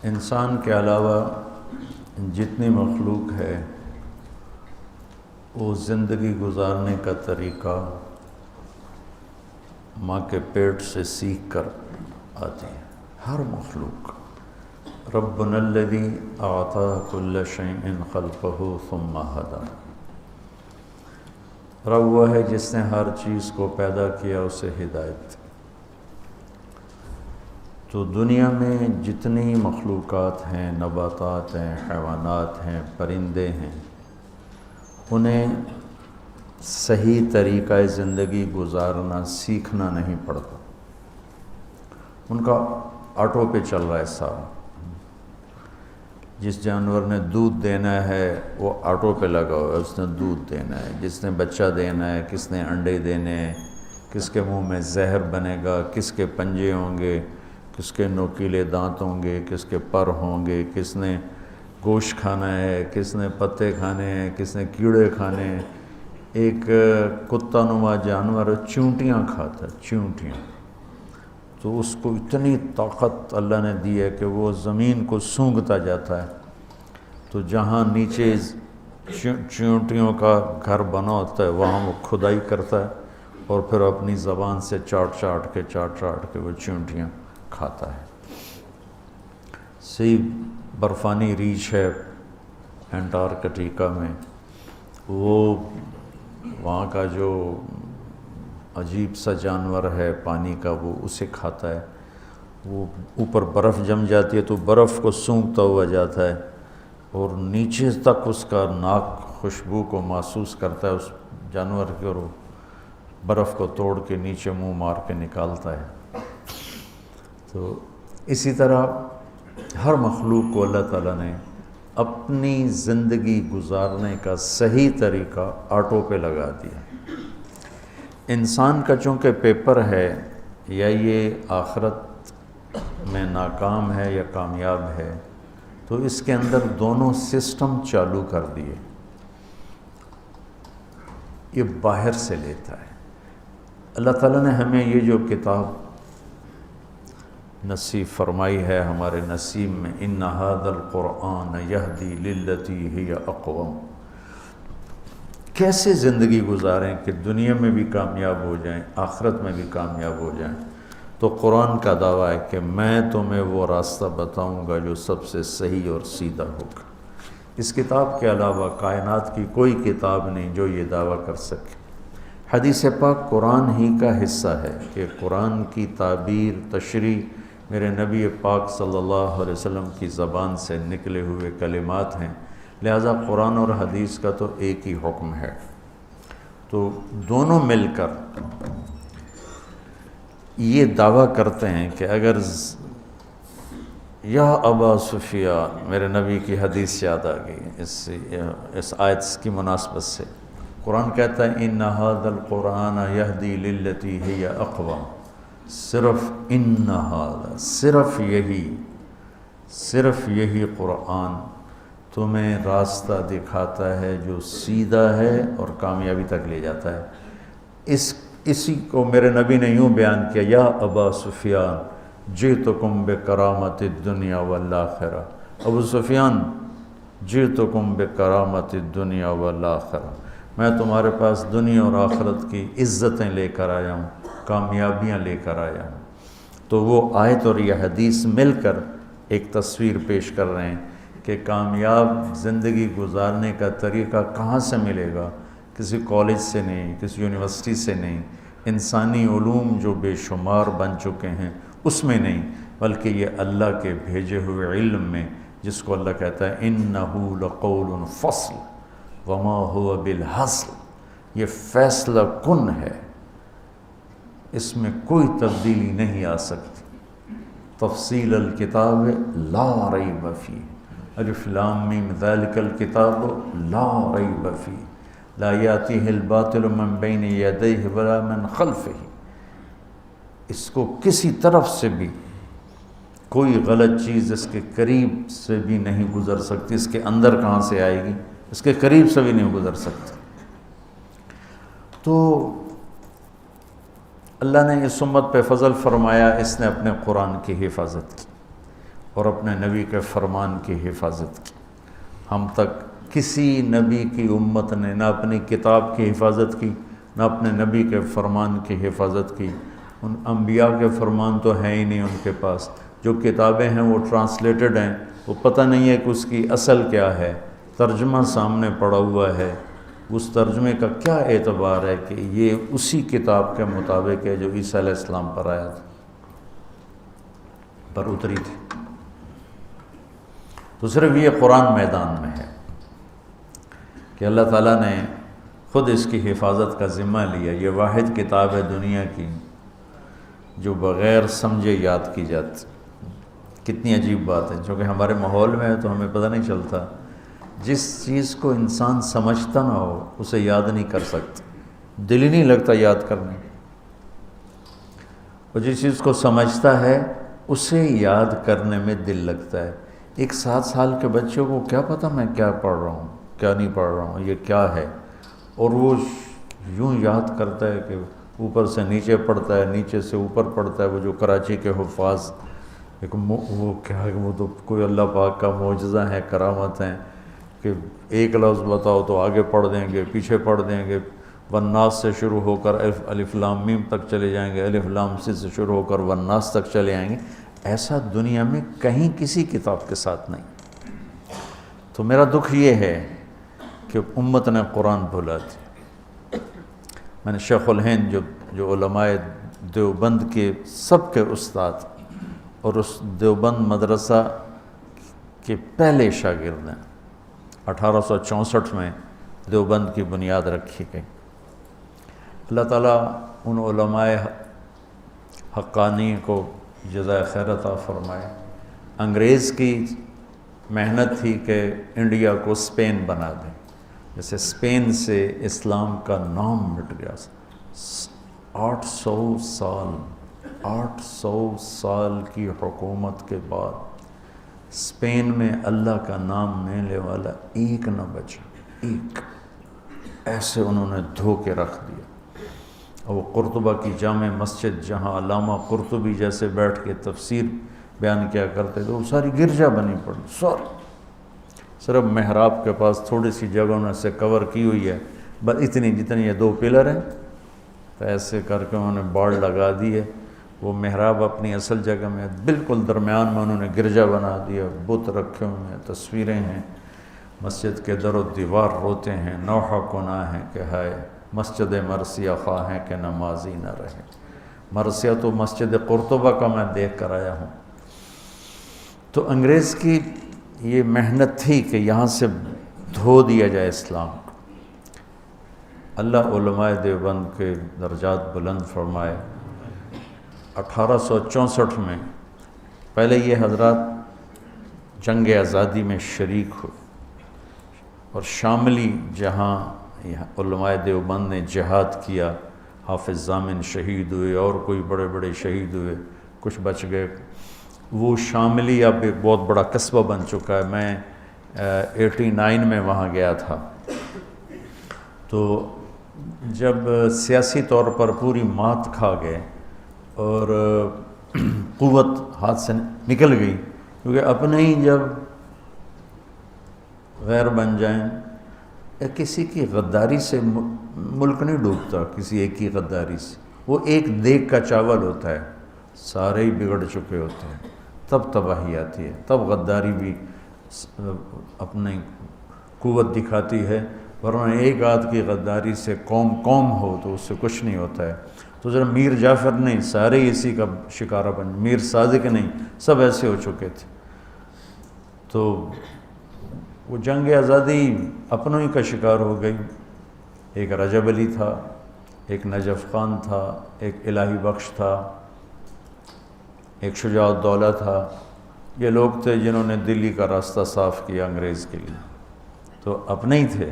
انسان کے علاوہ جتنی مخلوق ہے وہ زندگی گزارنے کا طریقہ ماں کے پیٹ سے سیکھ کر آتی ہے. ہر مخلوق. ربنا الذی اعطى كل شيء خلقه ثم هدى. رب وہ ہے جس نے ہر چیز کو پیدا کیا اسے ہدایت. تو دنیا میں جتنی مخلوقات ہیں، نباتات ہیں، حیوانات ہیں، پرندے ہیں، انہیں صحیح طریقہ زندگی گزارنا سیکھنا نہیں پڑتا. ان کا آٹو پہ چل رہا ہے سارا. جس جانور نے دودھ دینا ہے وہ آٹو پہ لگا ہوا ہے، اس نے دودھ دینا ہے. جس نے بچہ دینا ہے، کس نے انڈے دینے ہیں، کس کے منہ میں زہر بنے گا، کس کے پنجے ہوں گے، کس کے نوکیلے دانت ہوں گے، کس کے پر ہوں گے، کس نے گوشت کھانا ہے، کس نے پتے کھانے ہیں، کس نے کیڑے کھانے ہیں. ایک کتا نما جانور چونٹیاں کھاتا ہے، چونٹیاں. تو اس کو اتنی طاقت اللہ نے دی ہے کہ وہ زمین کو سونگھتا جاتا ہے. تو جہاں نیچے چونٹیوں کا گھر بنا ہوتا ہے وہاں وہ کھدائی کرتا ہے اور پھر اپنی زبان سے چاٹ چاٹ کے وہ چونٹیاں کھاتا ہے. سی برفانی ریچھ ہے انٹارکٹیکا میں، وہ وہاں کا جو عجیب سا جانور ہے پانی کا وہ اسے کھاتا ہے. وہ اوپر برف جم جاتی ہے تو برف کو سونگھتا ہوا جاتا ہے اور نیچے تک اس کا ناک خوشبو کو محسوس کرتا ہے اس جانور کے، اور برف کو توڑ کے نیچے منہ مار کے نکالتا ہے. تو اسی طرح ہر مخلوق کو اللہ تعالیٰ نے اپنی زندگی گزارنے کا صحیح طریقہ آٹو پہ لگا دیا. انسان کا چونکہ پیپر ہے، یا یہ آخرت میں ناکام ہے یا کامیاب ہے، تو اس کے اندر دونوں سسٹم چالو کر دیے. یہ باہر سے لیتا ہے. اللہ تعالیٰ نے ہمیں یہ جو کتاب نصیب فرمائی ہے ہمارے نصیب میں، ان ھذا القرآن یہدی للتی ہی اقوم، کیسے زندگی گزاریں کہ دنیا میں بھی کامیاب ہو جائیں، آخرت میں بھی کامیاب ہو جائیں. تو قرآن کا دعویٰ ہے کہ میں تمہیں وہ راستہ بتاؤں گا جو سب سے صحیح اور سیدھا ہوگا. اس کتاب کے علاوہ کائنات کی کوئی کتاب نہیں جو یہ دعویٰ کر سکے. حدیث پاک قرآن ہی کا حصہ ہے کہ قرآن کی تعبیر، تشریح میرے نبی پاک صلی اللہ علیہ وسلم کی زبان سے نکلے ہوئے کلمات ہیں. لہذا قرآن اور حدیث کا تو ایک ہی حکم ہے. تو دونوں مل کر یہ دعویٰ کرتے ہیں کہ اگر یا ابا سفیان، میرے نبی کی حدیث یاد آ گئی اس آیت کی مناسبت سے. قرآن کہتا ہے ان ھذا القرآن یہدی للتی ہی اقوم. صرف ان ھذا، صرف یہی قرآن تمہیں راستہ دکھاتا ہے جو سیدھا ہے اور کامیابی تک لے جاتا ہے. اسی کو میرے نبی نے یوں بیان کیا، یا ابا سفیان جئتکم بکرامت الدنیا والآخرہ. ابو سفیان جئتکم بکرامت الدنیا والآخرہ، میں تمہارے پاس دنیا اور آخرت کی عزتیں لے کر آیا ہوں، کامیابیاں لے کر آیا ہوں. تو وہ آیت اور یہ حدیث مل کر ایک تصویر پیش کر رہے ہیں کہ کامیاب زندگی گزارنے کا طریقہ کہاں سے ملے گا. کسی کالج سے نہیں، کسی یونیورسٹی سے نہیں، انسانی علوم جو بے شمار بن چکے ہیں اس میں نہیں، بلکہ یہ اللہ کے بھیجے ہوئے علم میں، جس کو اللہ کہتا ہے انہ لقول فصل وما هو بالحزل. یہ فیصلہ کن ہے، اس میں کوئی تبدیلی نہیں آ سکتی. تفصیل الکتاب لا ریب فیہ، الف لام میم ذالک الکتاب لا ریب فیہ لا یاتیہ الباطل من بین یدیہ ولا من خلفہ. اس کو کسی طرف سے بھی کوئی غلط چیز اس کے قریب سے بھی نہیں گزر سکتی. اس کے اندر کہاں سے آئے گی، اس کے قریب سے بھی نہیں گزر سکتی. تو اللہ نے اس امت پہ فضل فرمایا، اس نے اپنے قرآن کی حفاظت کی. اور اپنے نبی کے فرمان کی حفاظت کی۔ ہم تک کسی نبی کی امت نے نہ اپنی کتاب کی حفاظت کی، نہ اپنے نبی کے فرمان کی حفاظت کی۔ ان انبیاء کے فرمان تو ہیں ہی نہیں ان کے پاس، جو کتابیں ہیں وہ ٹرانسلیٹڈ ہیں، وہ پتہ نہیں ہے کہ اس کی اصل کیا ہے، ترجمہ سامنے پڑا ہوا ہے، اس ترجمے کا کیا اعتبار ہے کہ یہ اسی کتاب کے مطابق ہے جو عیسیٰ علیہ السلام پر آیا تھا، پر اتری تھی۔ تو صرف یہ قرآن میدان میں ہے کہ اللہ تعالیٰ نے خود اس کی حفاظت کا ذمہ لیا۔ یہ واحد کتاب ہے دنیا کی جو بغیر سمجھے یاد کی جاتی۔ کتنی عجیب بات ہے، چونکہ ہمارے ماحول میں ہے تو ہمیں پتہ نہیں چلتا۔ جس چیز کو انسان سمجھتا نہ ہو اسے یاد نہیں کر سکتا، دل ہی نہیں لگتا یاد کرنے، اور جس چیز کو سمجھتا ہے اسے یاد کرنے میں دل لگتا ہے۔ ایک 7 سال کے بچوں کو کیا پتہ میں کیا پڑھ رہا ہوں، کیا نہیں پڑھ رہا ہوں، یہ کیا ہے، اور وہ یوں یاد کرتا ہے کہ اوپر سے نیچے پڑھتا ہے، نیچے سے اوپر پڑھتا ہے۔ وہ جو کراچی کے حفاظ، وہ کیا ہے، وہ تو کوئی اللہ پاک کا معجزہ ہے، کرامت ہیں کہ ایک لفظ بتاؤ تو آگے پڑھ دیں گے، پیچھے پڑھ دیں گے، والناس سے شروع ہو کر الف لام میم تک چلے جائیں گے، الف لام س سے شروع ہو کر والناس تک چلے آئیں گے۔ ایسا دنیا میں کہیں کسی کتاب کے ساتھ نہیں۔ تو میرا دکھ یہ ہے کہ امت نے قرآن بھولا دی۔ میں نے شیخ الہند جو علماء دیوبند کے سب کے استاد اور اس دیوبند مدرسہ کے پہلے شاگرد ہیں، 1864 میں دیوبند کی بنیاد رکھی گئی۔ اللہ تعالیٰ ان علماء حقانی کو جزائے خیر عطا فرمائے۔ انگریز کی محنت تھی کہ انڈیا کو اسپین بنا دیں، جیسے اسپین سے اسلام کا نام مٹ گیا۔ 800 سال کی حکومت کے بعد اسپین میں اللہ کا نام لینے والا ایک نہ بچا، ایک۔ ایسے انہوں نے دھو کے رکھ دیا۔ اور وہ قرطبہ کی جامع مسجد جہاں علامہ قرطبی جیسے بیٹھ کے تفسیر بیان کیا کرتے تھے، وہ ساری گرجا بنی پڑی، ساری صرف محراب کے پاس تھوڑی سی جگہ انہوں سے کور کی ہوئی ہے، بس اتنی جتنی یہ 2 پلر ہیں، تو ایسے کر کے انہوں نے باڑ لگا دی ہے۔ وہ محراب اپنی اصل جگہ میں بالکل درمیان میں انہوں نے گرجا بنا دیا، بت رکھے ہوئے ہیں، تصویریں ہیں، مسجد کے در و دیوار روتے ہیں، نوحہ گناہ ہیں کہ ہائے مسجد مرثیہ خواہ ہیں کہ نمازی نہ رہے۔ مرثیہ تو مسجد قرطبہ کا میں دیکھ کر آیا ہوں۔ تو انگریز کی یہ محنت تھی کہ یہاں سے دھو دیا جائے اسلام کو۔ اللہ علماء دیوبند کے درجات بلند فرمائے۔ 1864 میں پہلے یہ حضرات جنگ آزادی میں شریک ہوئے، اور شاملی جہاں علماء دیوبند نے جہاد کیا، حافظ ضامن شہید ہوئے اور کوئی بڑے بڑے شہید ہوئے، کچھ بچ گئے۔ وہ شاملی اب ایک بہت بڑا قصبہ بن چکا ہے۔ میں 89 میں وہاں گیا تھا، تو جب سیاسی طور پر پوری مات کھا گئے اور قوت ہاتھ سے نکل گئی، کیونکہ اپنے ہی جب غیر بن جائیں، کسی کی غداری سے ملک نہیں ڈوبتا، کسی ایک کی غداری سے۔ وہ ایک دیگ کا چاول ہوتا ہے، سارے ہی بگڑ چکے ہوتے ہیں، تب تباہی آتی ہے، تب غداری بھی اپنی قوت دکھاتی ہے، ورنہ ایک آدھ کی غداری سے قوم ہو تو اس سے کچھ نہیں ہوتا ہے۔ تو ذرا میر جعفر نہیں، سارے اسی کا شکارہ بن، میر صادق نہیں، سب ایسے ہو چکے تھے۔ تو وہ جنگ آزادی اپنوں ہی کا شکار ہو گئی۔ ایک رجب علی تھا، ایک نجف خان تھا، ایک الہی بخش تھا، ایک شجاع الدولہ تھا۔ یہ لوگ تھے جنہوں نے دلی کا راستہ صاف کیا انگریز کے لیے، تو اپنے ہی تھے۔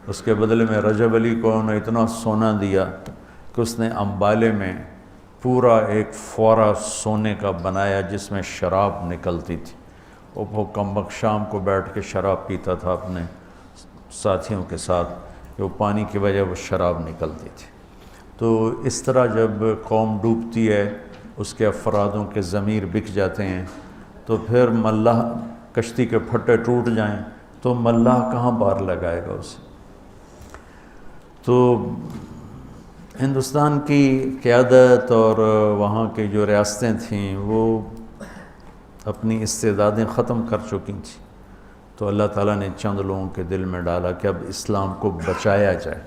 اس کے بدلے میں رجب علی کو انہوں نے اتنا سونا دیا کہ اس نے امبالے میں پورا ایک فوارہ سونے کا بنایا جس میں شراب نکلتی تھی۔ وہ کمبخت شام کو بیٹھ کے شراب پیتا تھا اپنے ساتھیوں کے ساتھ، کہ وہ پانی کی وجہ وہ شراب نکلتی تھی۔ تو اس طرح جب قوم ڈوبتی ہے، اس کے افرادوں کے ضمیر بک جاتے ہیں، تو پھر ملاح کشتی کے پھٹے ٹوٹ جائیں تو ملاح کہاں پار لگائے گا اسے؟ تو ہندوستان کی قیادت اور وہاں کی جو ریاستیں تھیں وہ اپنی استعدادیں ختم کر چکی تھیں، تو اللہ تعالیٰ نے چند لوگوں کے دل میں ڈالا کہ اب اسلام کو بچایا جائے،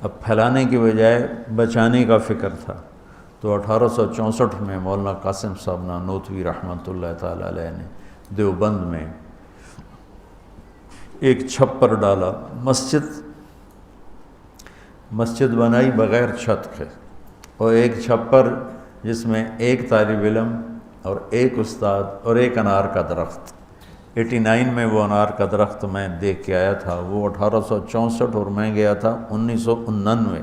اب پھیلانے کی بجائے بچانے کا فکر تھا۔ تو 1864 میں مولانا قاسم صاحب نانوتوی رحمۃ اللہ تعالیٰ علیہ نے دیوبند میں ایک چھپر ڈالا، مسجد بنائی بغیر چھت کے، اور ایک چھپر جس میں ایک طالب علم اور ایک استاد اور ایک انار کا درخت۔ 89 میں وہ انار کا درخت میں دیکھ کے آیا تھا، وہ 1864 اور میں گیا تھا 1999۔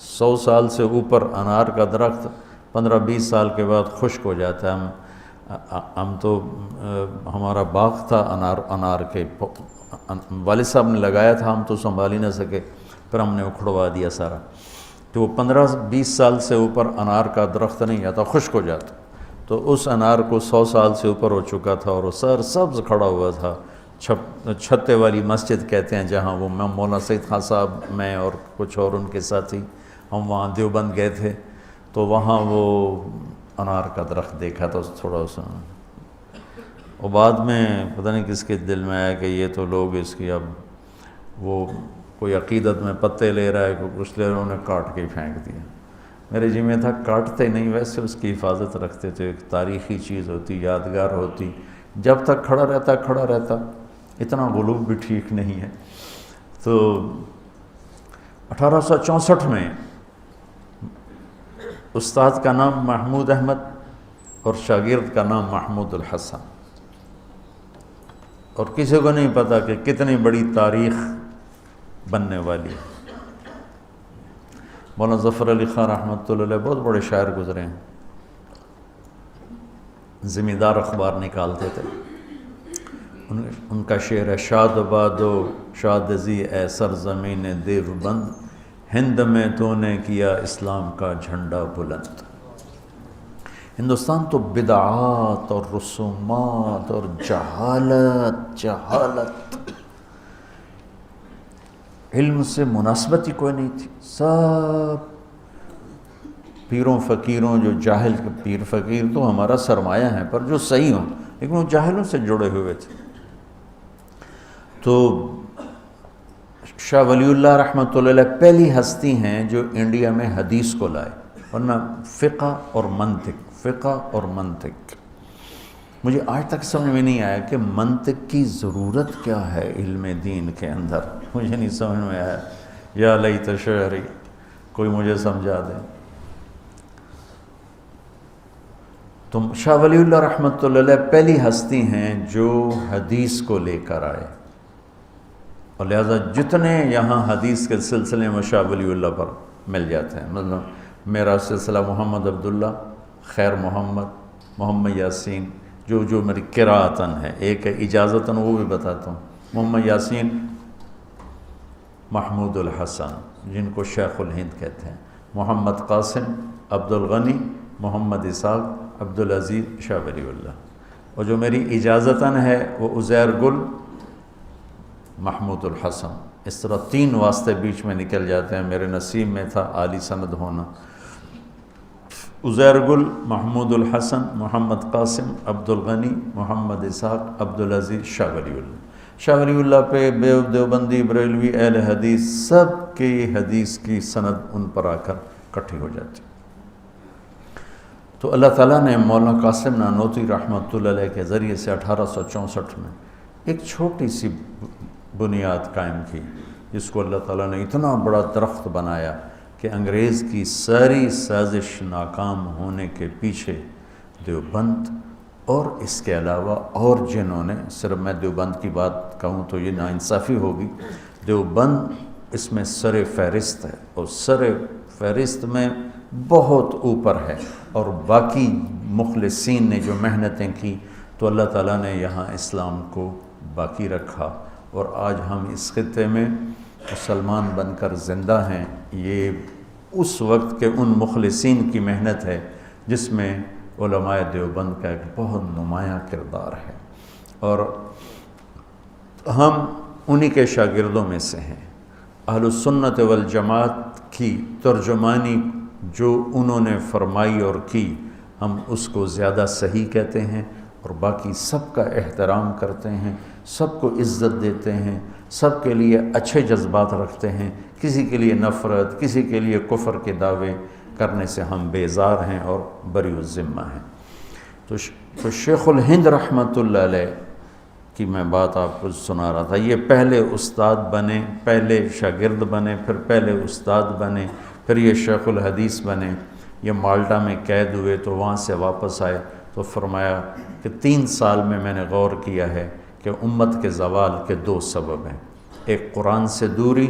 100 سال سے اوپر انار کا درخت 15-20 سال کے بعد خشک ہو جاتا ہے۔ ہم تو ہمارا باغ تھا انار کے، والد صاحب نے لگایا تھا، ہم تو سنبھال ہی نہ سکے، پھر ہم نے اکھڑوا دیا سارا۔ تو وہ 15-20 سال سے اوپر انار کا درخت نہیں آتا، خشک ہو جاتا۔ تو اس انار کو 100 سال سے اوپر ہو چکا تھا اور وہ سر سبز کھڑا ہوا تھا۔ چھتے والی مسجد کہتے ہیں جہاں، وہ مولانا سید خان صاحب، میں اور کچھ اور ان کے ساتھی ہم وہاں دیوبند گئے تھے، تو وہاں وہ انار کا درخت دیکھا تھا تھوڑا سا، اور بعد میں پتہ نہیں کس کے دل میں آیا کہ یہ تو لوگ اس کی اب وہ کوئی عقیدت میں پتے لے رہا ہے، کوئی کچھ لے رہا ہے، انہیں کاٹ کے پھینک دیا۔ میرے جی میں تھا کاٹتے نہیں، ویسے اس کی حفاظت رکھتے تھے، ایک تاریخی چیز ہوتی، یادگار ہوتی، جب تک کھڑا رہتا، اتنا غلوب بھی ٹھیک نہیں ہے۔ تو 1864 میں استاد کا نام محمود احمد اور شاگرد کا نام محمود الحسن، اور کسی کو نہیں پتا کہ کتنی بڑی تاریخ بننے والی ہے۔ مولانا ظفر علی خان رحمۃ اللہ علیہ بہت بڑے شاعر گزرے ہیں، زمیندار اخبار نکالتے تھے، ان کا شعر ہے: شاد بادو شادزی اے سرزمین دیوبند، ہند میں تو نے کیا اسلام کا جھنڈا بلند۔ ہندوستان تو بدعات اور رسومات اور جہالت علم سے مناسبت ہی کوئی نہیں تھی، سب پیروں فقیروں، جو جاہل پیر فقیر تو ہمارا سرمایہ ہیں پر جو صحیح ہوں، لیکن وہ جاہلوں سے جڑے ہوئے تھے۔ تو شاہ ولی اللہ رحمۃ اللہ علیہ پہلی ہستی ہیں جو انڈیا میں حدیث کو لائے، ورنہ فقہ اور منطق مجھے آج تک سمجھ میں نہیں آیا کہ منطق کی ضرورت کیا ہے علم دین کے اندر، مجھے نہیں سمجھ میں آیا۔ یا لیت شعری، کوئی مجھے سمجھا دے۔ تو شاہ ولی اللہ رحمۃ اللہ علیہ پہلی ہستی ہیں جو حدیث کو لے کر آئے، اور لہذا جتنے یہاں حدیث کے سلسلے میں شاہ ولی اللہ پر مل جاتے ہیں، مطلب میرا سلسلہ محمد عبداللہ، خیر محمد یاسین، جو میری قراءتاً ہے، ایک ہے اجازتاً، وہ بھی بتاتا ہوں۔ محمد یاسین، محمود الحسن جن کو شیخ الہند کہتے ہیں، محمد قاسم، عبد الغنی، محمد اسحاق، عبد العزیز، شاہ ولی اللہ، اور جو میری اجازتاً ہے وہ عزیر گل، محمود الحسن۔ اس طرح 3 واسطے بیچ میں نکل جاتے ہیں، میرے نصیب میں تھا عالی سند ہونا۔ عزیر گل، محمود الحسن، محمد قاسم، عبد الغنی، محمد اسحاق، عبد العزیز، شاہ ولی اللہ۔ شاہ ولی اللہ پہ دیوبندی، بریلوی، اہل حدیث سب کی حدیث کی سند ان پر آ کر اکٹھی ہو جاتی۔ تو اللہ تعالیٰ نے مولانا قاسم نانوتوی رحمۃ اللہ علیہ کے ذریعے سے 1864 میں ایک چھوٹی سی بنیاد قائم کی، جس کو اللہ تعالیٰ نے اتنا بڑا درخت بنایا کہ انگریز کی ساری سازش ناکام ہونے کے پیچھے دیوبند اور اس کے علاوہ اور جنہوں نے، صرف میں دیوبند کی بات کہوں تو یہ ناانصافی ہوگی، دیوبند اس میں سر فہرست ہے، اور سر فہرست میں بہت اوپر ہے، اور باقی مخلصین نے جو محنتیں کی تو اللہ تعالیٰ نے یہاں اسلام کو باقی رکھا، اور آج ہم اس خطے میں مسلمان بن کر زندہ ہیں۔ یہ اس وقت کے ان مخلصین کی محنت ہے جس میں علماء دیوبند کا ایک بہت نمایاں کردار ہے، اور ہم انہی کے شاگردوں میں سے ہیں۔ اہل السنت والجماعت کی ترجمانی جو انہوں نے فرمائی اور کی، ہم اس کو زیادہ صحیح کہتے ہیں، اور باقی سب کا احترام کرتے ہیں، سب کو عزت دیتے ہیں، سب کے لیے اچھے جذبات رکھتے ہیں، کسی کے لیے نفرت، کسی کے لیے کفر کے دعوے کرنے سے ہم بیزار ہیں اور بری الذمہ ہیں۔ تو شیخ الہند رحمۃ اللہ علیہ کی میں بات آپ کو سنا رہا تھا، یہ پہلے استاد بنے، پہلے شاگرد بنے، پھر پہلے استاد بنے، پھر یہ شیخ الحدیث بنے۔ یہ مالٹا میں قید ہوئے تو وہاں سے واپس آئے تو فرمایا کہ 3 سال میں میں نے غور کیا ہے کہ امت کے زوال کے 2 سبب ہیں، ایک قرآن سے دوری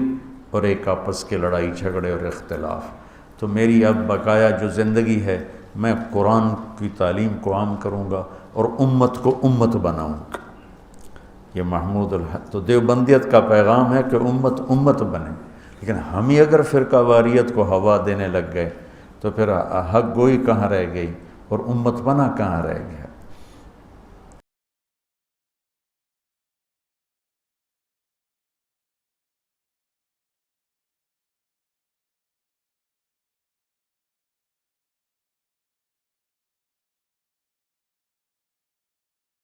اور ایک آپس کے لڑائی جھگڑے اور اختلاف۔ تو میری اب بقایا جو زندگی ہے، میں قرآن کی تعلیم کو عام کروں گا اور امت کو امت بناؤں گا۔ یہ محمود الحق تو دیوبندیت کا پیغام ہے کہ امت امت بنے، لیکن ہم ہی اگر فرقہ واریت کو ہوا دینے لگ گئے تو پھر حق گوئی کہاں رہ گئی اور امت بنا کہاں رہ گیا۔